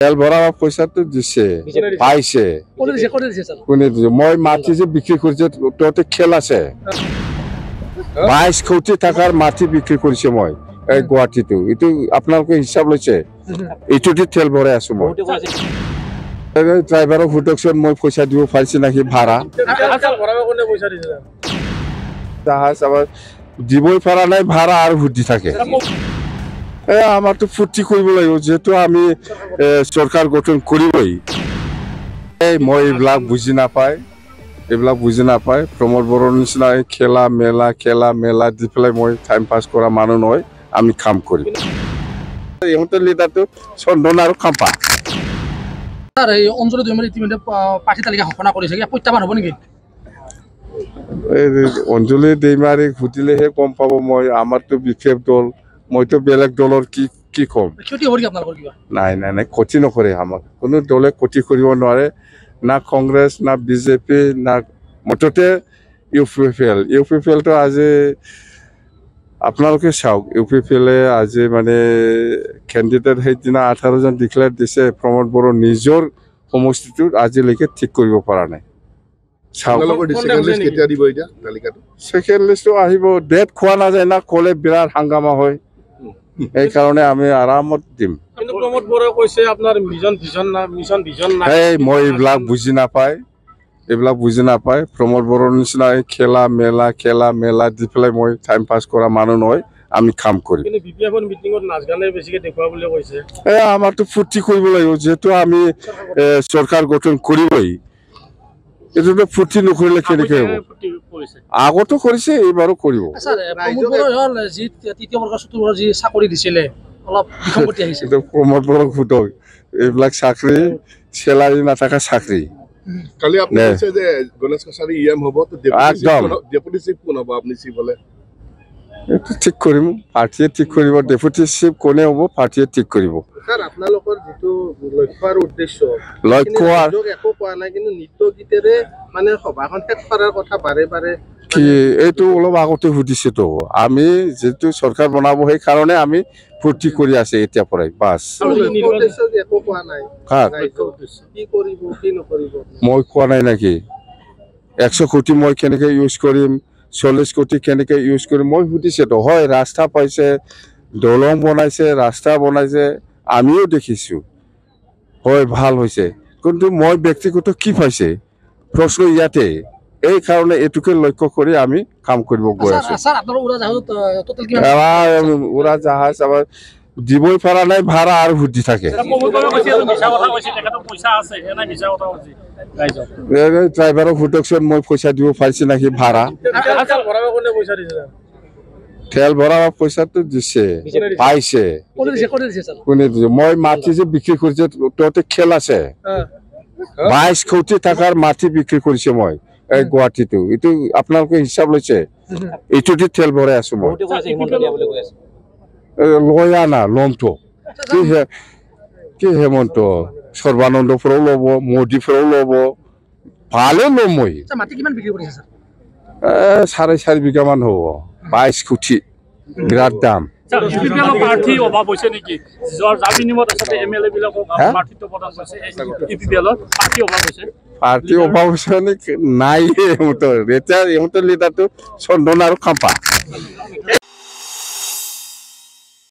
তেল ভৰা পয়সাটো দিছে পাইছে কোনে দিছে মই মাটি যে বিক্ৰি কৰিছে তোতে খেল আছে 22 কোটি টাকাৰ মাটি বিক্ৰি কৰিছে মই এই গুৱাহাটীটো এটো আপোনালোকে হিসাব লৈছে এটোতে তেল ভৰাই আছো মই ড্ৰাইভাৰক ফুটকছন মই পইচা দিব পাৰিছি নাকি ভাড়া ভৰাব কোনে পইচা দিছে জাহাজ আবাৰ দিবই পাৰা নাই ভাড়া আর ভুটি থাকে আমার তো ফুর্তি করব লাগিব যেহেতু আমি সরকার গঠন করিবই মই এইবিলাক বুঝি নাপায় প্রমোদ বড়োর নিচিনা খেলা মেলা দি পেলাই মই টাইম পাস করা মানুহ নয় আমি কাম করি ইহঁতৰ লিডাৰটো চন্দন আৰু খাম্পা স্যাৰ এই অঞ্চলে দুইমাৰি ইতিমধ্যে পাৰ্টি তালিকা ঘোষণা কৰিছে কি প্ৰত্যাহ্বান হ'ব নেকি অঞ্জলি দেইমাৰি ঘুটিলেহে গম পাব মই আমাৰতো বিশেষ দল মইতো বেলেগ দলৰ কি কম ক্ষতি হ'ব কি আপোনালোকৰ কিবা নাই ক্ষতি নকৰে আমাক কোনো দলে ক্ষতি কৰিব নোৱাৰে না কংগ্ৰেছ না বিজেপি না মুঠতে ইউপিপিএল তো আজি আপোনালোকে চাওক ইউপিপিএলে আজি মানে কেণ্ডিডেট সেইদিনা 18 জন ডিক্লেয়াৰ দিছে প্ৰমোদ বড়ো নিজৰ সমষ্টিটোত আজিলৈকে ঠিক কৰিব পৰা নাই সেকেন্ড লিস্টটো আহিব ডেট খোৱা নাযায় না ক'লে বিৰাট হাংগামা হয় এই কারণে আমি আরামত দিম কিন্তু প্রমোদ বড়ো কইছে আপনার মিশন ভিজন না মই এইবিলাক বুঝি নাপায় প্রমোদ বড়োর নিচিনা খেলা মেলা দি পেলাই মই টাইম পাস করা মানুহ নয় আমি কাম করি কিন্তু বিপিএফৰ মিটিংত নাচ গানে বেছিকে দেখুৱা বুলি কৈছে আমাৰতো ফুৰ্তি কৰিব লাগিব যেহেতু আমি সৰকাৰ গঠন কৰিবই এটোতো ফুৰ্তি নকৰিলে কেনেকে হ'ব আগতো কৰিছে এইবাৰো কৰিব স্যাৰ প্ৰমোদ বড়ো হল যি তৃতীয় বৰ্গ চতুৰ্বৰ্গ যি চাকৰি দিছিলে অলপ বিসংগতি আহিছে প্ৰমোদ বড়ো ফুটক এইবিলাক চাকৰি স্যালাৰি নাথাকা চাকৰি কালি আপনি কৈছে যে গণেশ কছাৰী ইএম হ'ব তো ডেপুটি চিফ কোন হ'ব আপনি চিফ হলে এটো ঠিক কৰিম পাৰ্টিয়ে ঠিক কৰিব ডেপুটি চিফ কোনে হ'ব পাৰ্টিয়ে ঠিক কৰিব স্যাৰ আপোনালোকৰ যেটো লক্ষ্য আৰু উদ্দেশ্য একো কোৱা নাই কিন্তু নিত্য গীতেৰে মানে সভাখন শেষ কৰাৰ কথা বাৰে কি এইটো অলপ আগতে সুধিছে তো আমি যেটো সৰকাৰ বনাবো সেই কাৰণে আমি ফুৰ্তি কৰি আছে এতিয়া পৰাই বাস একো কোৱা নাই কি কৰিব কি নকৰিব মই কোৱা নাই নাকি 100 কোটি মই কেনেকে ইউজ কৰিম 40 কোটি কেনেকে ইউজ কৰিম মই সুধিছে তো হয় ৰাস্তা পাইছে দলং বনাইছে ৰাস্তা বনাইছে আমিও দেখিছো হয় ভাল হৈছে কিন্তু মই ব্যক্তিগত কি পাইছে প্রশ্ন ইয়াতে এই কারণে এটুকে লক্ষ্য করে আমি কাম কৰিব গৈ আছো স্যার আপনার উড়াজাহাজ আবার দিবই পারা নাই ভাড়া আর ভুটি থাকে ড্রাইভারক ফুটকছন মই পয়সা দিব পাৰিছি নাকি ভাড়া তেল ভৰা পয়সাটো দিছে পাইছে কোনে দিছে মই মাটি যে বিক্ৰি কৰিছে তোতে খেল আছে 22 কোটি টাকাৰ মাটি বিক্ৰি কৰিছে মই এই গুৱাহাটীটো এটো আপোনালোকে হিসাব লৈছে এটোতে তেল ভৰাই আছো মই লয়া না লমটো কি হেমন্ত সর্বানন্দ ফ্রও লব মোদি ফ্রও লব ভালো লম মই মাটি কিমান বিক্রি কৰিছে স্যার 4.5 বিঘা মান হ'ব 22 কোটি বিরাট দাম পার্টি অভাব হৈছে নেকি জামিনিমত আছে এমএলএ বিলাকক পার্টিটো প্ৰদান কৰিছে ইপিপিএলৰ পাৰ্টি অভাৱ হৈছে নাই ইহঁতৰ লিডাৰটো চন্দন আৰু খাম্পা